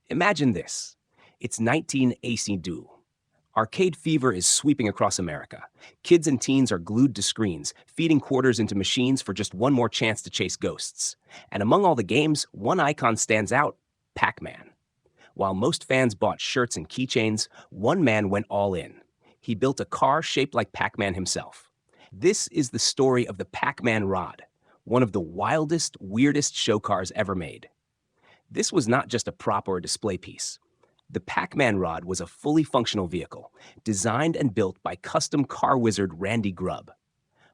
Imagine this. It's 1982. Arcade fever is sweeping across America. Kids and teens are glued to screens, feeding quarters into machines for just one more chance to chase ghosts. And among all the games, one icon stands out: Pac-Man. While most fans bought shirts and keychains, one man went all in. He built a car shaped like Pac-Man himself. This is the story of the Pac-Man Rod, one of the wildest, weirdest show cars ever made. This was not just a prop or a display piece. The Pac-Man Rod was a fully functional vehicle, designed and built by custom car wizard Randy Grubb.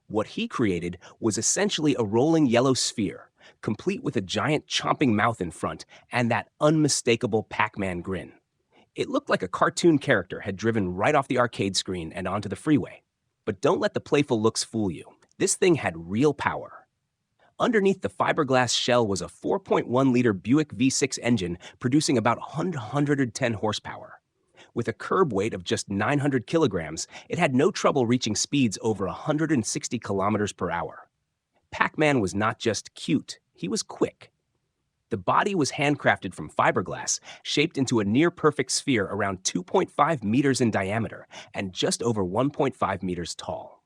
What he created was essentially a rolling yellow sphere, complete with a giant chomping mouth in front and that unmistakable Pac-Man grin. It looked like a cartoon character had driven right off the arcade screen and onto the freeway. But don't let the playful looks fool you. This thing had real power. Underneath the fiberglass shell was a 4.1-liter Buick V6 engine producing about 110 horsepower. With a curb weight of just 900 kilograms, it had no trouble reaching speeds over 160 kilometers per hour. Pac-Man was not just cute, he was quick. The body was handcrafted from fiberglass, shaped into a near-perfect sphere around 2.5 meters in diameter and just over 1.5 meters tall.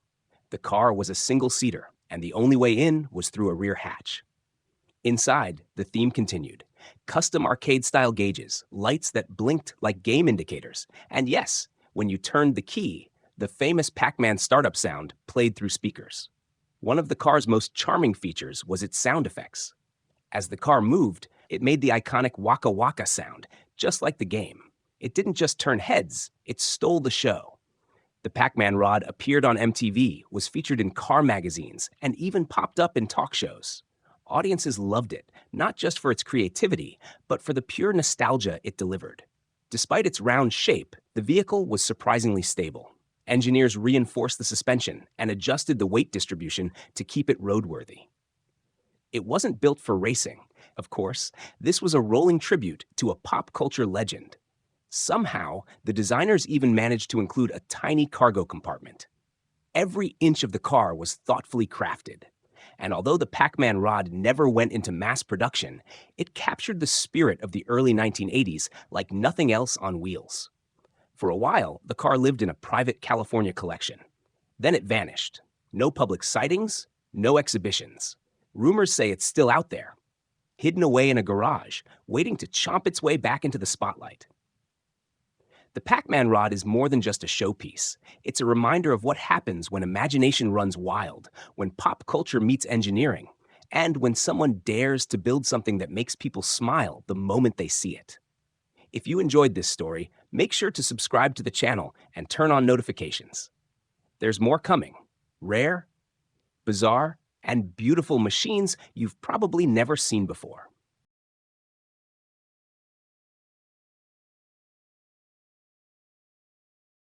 The car was a single-seater, and the only way in was through a rear hatch. Inside, the theme continued. Custom arcade-style gauges, lights that blinked like game indicators, and yes, when you turned the key, the famous Pac-Man startup sound played through speakers. One of the car's most charming features was its sound effects. As the car moved, it made the iconic waka-waka sound, just like the game. It didn't just turn heads, it stole the show. The Pac-Man Rod appeared on MTV, was featured in car magazines, and even popped up in talk shows. Audiences loved it, not just for its creativity, but for the pure nostalgia it delivered. Despite its round shape, the vehicle was surprisingly stable. Engineers reinforced the suspension and adjusted the weight distribution to keep it roadworthy. It wasn't built for racing. Of course, this was a rolling tribute to a pop culture legend. Somehow, the designers even managed to include a tiny cargo compartment. Every inch of the car was thoughtfully crafted. And although the Pac-Man Rod never went into mass production, it captured the spirit of the early 1980s like nothing else on wheels. For a while, the car lived in a private California collection. Then it vanished. No public sightings, no exhibitions. Rumors say it's still out there, hidden away in a garage, waiting to chomp its way back into the spotlight. The Pac-Man Rod is more than just a showpiece. It's a reminder of what happens when imagination runs wild, when pop culture meets engineering, and when someone dares to build something that makes people smile the moment they see it. If you enjoyed this story, make sure to subscribe to the channel and turn on notifications. There's more coming. Rare, bizarre, and beautiful machines you've probably never seen before.